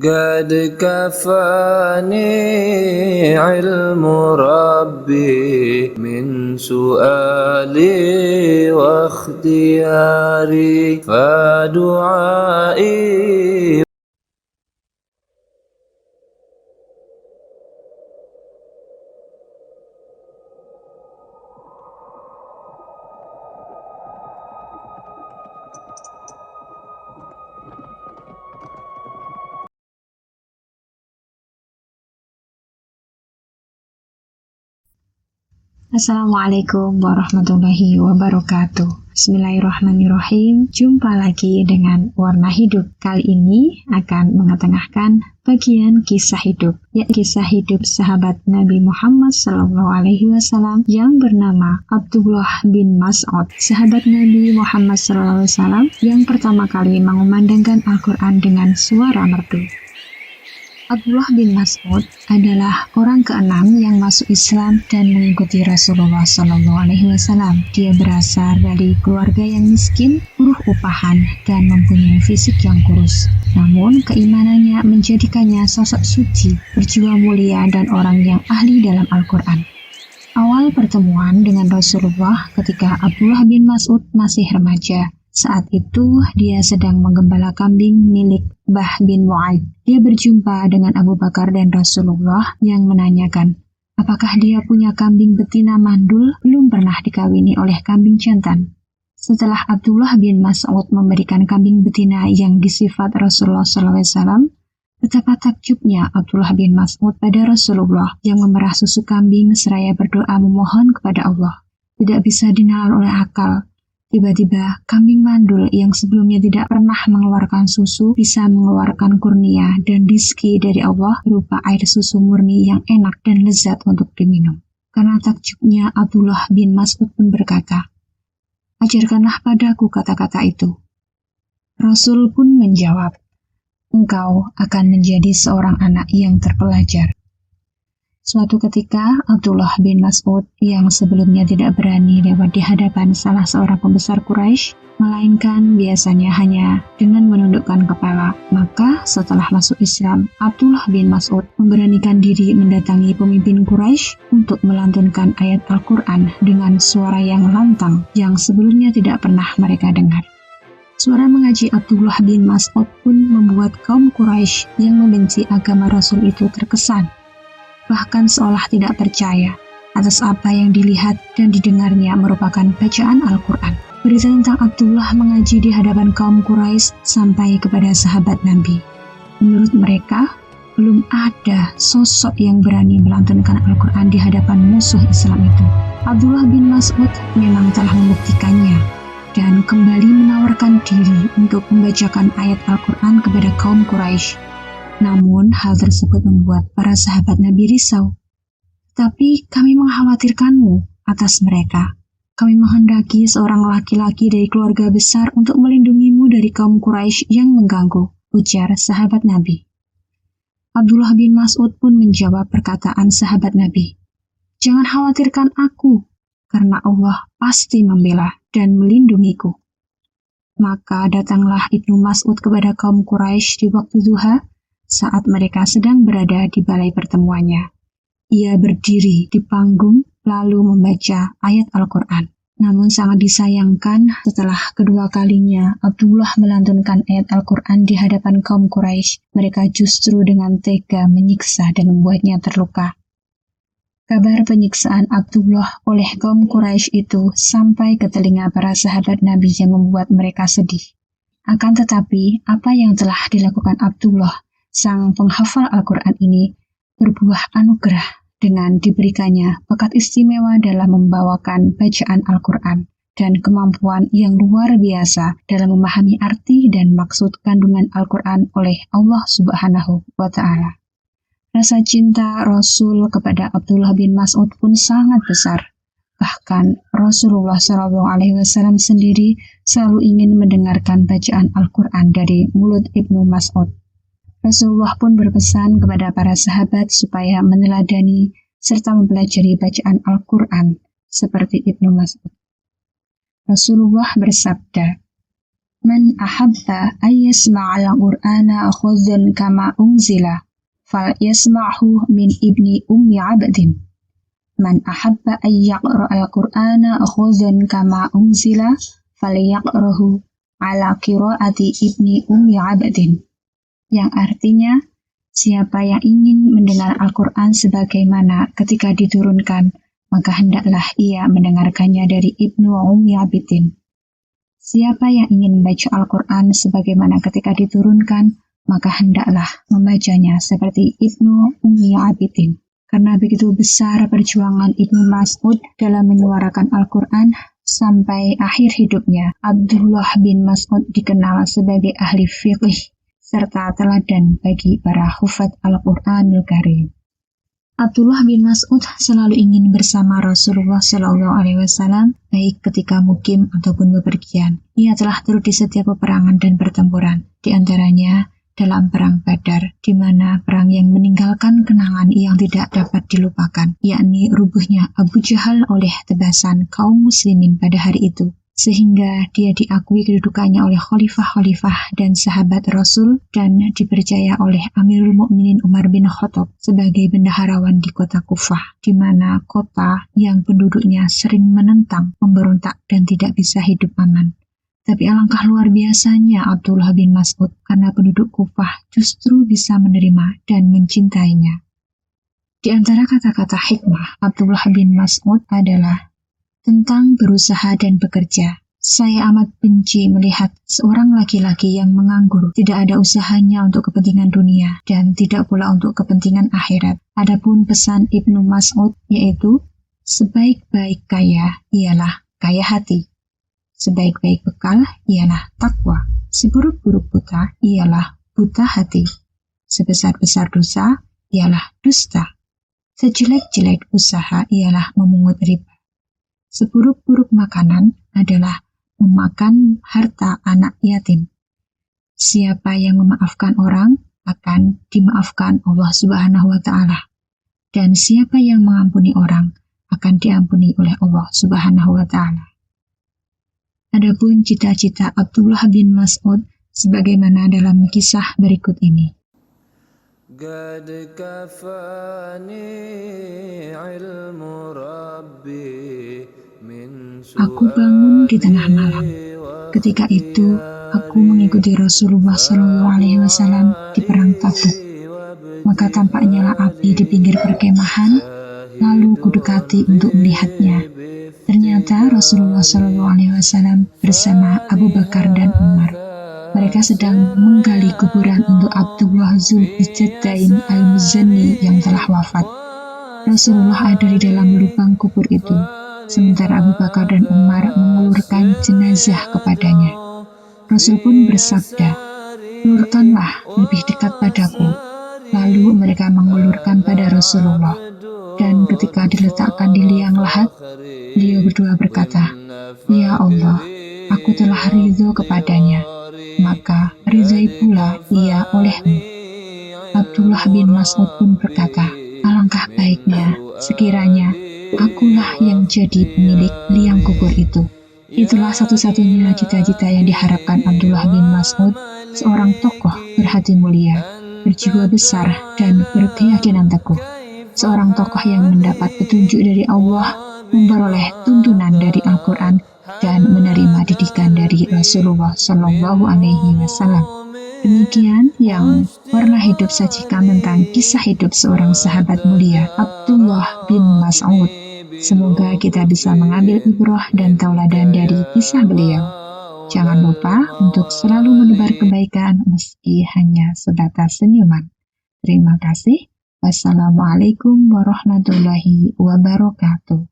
قد كفاني علم ربي من سؤالي واختياري فدعائي. Assalamualaikum warahmatullahi wabarakatuh. Bismillahirrahmanirrahim. Jumpa lagi dengan Warna Hidup. Kali ini akan mengetengahkan bagian kisah hidup, yaitu kisah hidup sahabat Nabi Muhammad SAW yang bernama Abdullah bin Mas'ud. Sahabat Nabi Muhammad SAW yang pertama kali mengumandangkan Al-Quran dengan suara merdu. Abdullah bin Mas'ud adalah orang keenam yang masuk Islam dan mengikuti Rasulullah SAW. Dia berasal dari keluarga yang miskin, buruh upahan, dan mempunyai fisik yang kurus. Namun, keimanannya menjadikannya sosok suci, berjiwa mulia, dan orang yang ahli dalam Al-Quran. Awal pertemuan dengan Rasulullah ketika Abdullah bin Mas'ud masih remaja. Saat itu, dia sedang menggembala kambing milik Bah bin Mu'aid. Dia berjumpa dengan Abu Bakar dan Rasulullah yang menanyakan, apakah dia punya kambing betina mandul belum pernah dikawini oleh kambing jantan. Setelah Abdullah bin Mas'ud memberikan kambing betina yang disifat Rasulullah SAW, betapa takjubnya Abdullah bin Mas'ud pada Rasulullah yang memerah susu kambing seraya berdoa memohon kepada Allah. Tidak bisa dinalar oleh akal. Tiba-tiba, kambing mandul yang sebelumnya tidak pernah mengeluarkan susu bisa mengeluarkan kurnia dan rizki dari Allah berupa air susu murni yang enak dan lezat untuk diminum. Karena takjubnya, Abdullah bin Mas'ud pun berkata, "Ajarkanlah padaku kata-kata itu." Rasul pun menjawab, "Engkau akan menjadi seorang anak yang terpelajar." Suatu ketika, Abdullah bin Mas'ud yang sebelumnya tidak berani lewat di hadapan salah seorang pembesar Quraisy, melainkan biasanya hanya dengan menundukkan kepala. Maka setelah masuk Islam, Abdullah bin Mas'ud memberanikan diri mendatangi pemimpin Quraisy untuk melantunkan ayat Al-Quran dengan suara yang lantang yang sebelumnya tidak pernah mereka dengar. Suara mengaji Abdullah bin Mas'ud pun membuat kaum Quraisy yang membenci agama Rasul itu terkesan. Bahkan seolah tidak percaya atas apa yang dilihat dan didengarnya merupakan bacaan Al-Quran. Berita tentang Abdullah mengaji di hadapan kaum Quraisy sampai kepada sahabat Nabi. Menurut mereka, belum ada sosok yang berani melantunkan Al-Quran di hadapan musuh Islam itu. Abdullah bin Mas'ud memang telah membuktikannya dan kembali menawarkan diri untuk membacakan ayat Al-Quran kepada kaum Quraisy. Namun, hal tersebut membuat para sahabat Nabi risau. "Tapi kami mengkhawatirkanmu atas mereka. Kami menghendaki seorang laki-laki dari keluarga besar untuk melindungimu dari kaum Quraisy yang mengganggu," ujar sahabat Nabi. Abdullah bin Mas'ud pun menjawab perkataan sahabat Nabi, "Jangan khawatirkan aku, karena Allah pasti membela dan melindungiku." Maka datanglah Ibnu Mas'ud kepada kaum Quraisy di waktu duha, saat mereka sedang berada di balai pertemuannya. Ia berdiri di panggung lalu membaca ayat Al-Quran. Namun sangat disayangkan setelah kedua kalinya Abdullah melantunkan ayat Al-Quran di hadapan kaum Quraisy, mereka justru dengan tega menyiksa dan membuatnya terluka. Kabar penyiksaan Abdullah oleh kaum Quraisy itu sampai ke telinga para sahabat Nabi yang membuat mereka sedih. Akan tetapi, apa yang telah dilakukan Abdullah, sang penghafal Al-Quran ini, berbuah anugerah dengan diberikannya bakat istimewa dalam membawakan bacaan Al-Quran dan kemampuan yang luar biasa dalam memahami arti dan maksud kandungan Al-Quran oleh Allah Subhanahu wa Ta'ala. Rasa cinta Rasul kepada Abdullah bin Mas'ud pun sangat besar. Bahkan Rasulullah SAW sendiri selalu ingin mendengarkan bacaan Al-Quran dari mulut Ibnu Mas'ud. Rasulullah pun berpesan kepada para sahabat supaya meneladani serta mempelajari bacaan Al-Quran seperti Ibnu Mas'ud. Rasulullah bersabda, Man ahabba ayyasma'al Qur'ana khudzan kama unzila fal yasma'hu min ibni ummi abdin. Man ahabba ayyaqra'al Qur'ana khudzan kama unzila falyaqrahu ala qiraati ibni ummi abdin. Yang artinya, siapa yang ingin mendengar Al-Quran sebagaimana ketika diturunkan, maka hendaklah ia mendengarkannya dari Ibnu Ummi Abidin. Siapa yang ingin membaca Al-Quran sebagaimana ketika diturunkan, maka hendaklah membacanya seperti Ibnu Ummi Abidin. Karena begitu besar perjuangan Ibnu Mas'ud dalam menyuarakan Al-Quran sampai akhir hidupnya, Abdullah bin Mas'ud dikenal sebagai ahli fiqh serta teladan bagi para hufaz Al-Qur'anul Karim. Abdullah bin Mas'ud selalu ingin bersama Rasulullah SAW, baik ketika mukim ataupun bepergian. Ia telah turut di setiap peperangan dan pertempuran, di antaranya dalam perang Badar, di mana perang yang meninggalkan kenangan yang tidak dapat dilupakan, yakni rubuhnya Abu Jahal oleh tebasan kaum muslimin pada hari itu, sehingga dia diakui kedudukannya oleh khalifah-khalifah dan sahabat Rasul dan dipercaya oleh Amirul Mukminin Umar bin Khattab sebagai bendaharawan di kota Kufah, di mana kota yang penduduknya sering menentang, memberontak dan tidak bisa hidup aman. Tapi alangkah luar biasanya Abdullah bin Mas'ud karena penduduk Kufah justru bisa menerima dan mencintainya. Di antara kata-kata hikmah Abdullah bin Mas'ud adalah tentang berusaha dan bekerja. Saya amat benci melihat seorang laki-laki yang menganggur, tidak ada usahanya untuk kepentingan dunia dan tidak pula untuk kepentingan akhirat. Adapun pesan Ibnu Mas'ud yaitu sebaik-baik kaya ialah kaya hati. Sebaik-baik bekal ialah takwa. Seburuk-buruk buta ialah buta hati. Sebesar-besar dosa ialah dusta. Sejelek-jelek usaha ialah memungut riba. Seburuk-buruk makanan adalah memakan harta anak yatim. Siapa yang memaafkan orang akan dimaafkan Allah Subhanahu wa Ta'ala. Dan siapa yang mengampuni orang akan diampuni oleh Allah Subhanahu wa Ta'ala. Adapun cita-cita Abdullah bin Mas'ud sebagaimana dalam kisah berikut ini. Aku bangun di tengah malam. Ketika itu, aku mengikuti Rasulullah SAW di perang Tabuk. Maka tampaknya api di pinggir perkemahan, lalu kudekati untuk melihatnya. Ternyata Rasulullah SAW bersama Abu Bakar dan Umar. Mereka sedang menggali kuburan untuk Abdullah Zulbijadain al-Muzanni yang telah wafat. Rasulullah ada di dalam lubang kubur itu, sementara Abu Bakar dan Umar mengulurkan jenazah kepadanya. Rasul pun bersabda, "Ulurkanlah lebih dekat padaku." Lalu mereka mengulurkan pada Rasulullah. Dan ketika diletakkan di liang lahat, beliau berdua berkata, "Ya Allah, aku telah ridho kepadanya, maka ridhoi pula ia olehmu." Abdullah bin Mas'ud pun berkata, "Alangkah baiknya sekiranya akulah yang jadi pemilik liang kubur itu." Itulah satu-satunya cita-cita yang diharapkan Abdullah bin Mas'ud, seorang tokoh berhati mulia, berjiwa besar dan berkeyakinan teguh. Seorang tokoh yang mendapat petunjuk dari Allah, memperoleh tuntunan dari Al-Quran, dan menerima didikan dari Rasulullah SAW. Demikian yang Warna Hidup sajikan tentang kisah hidup seorang sahabat mulia, Abdullah bin Mas'ud. Semoga kita bisa mengambil ibrah dan tauladan dari kisah beliau. Jangan lupa untuk selalu menebar kebaikan meski hanya sebatas senyuman. Terima kasih. Wassalamualaikum warahmatullahi wabarakatuh.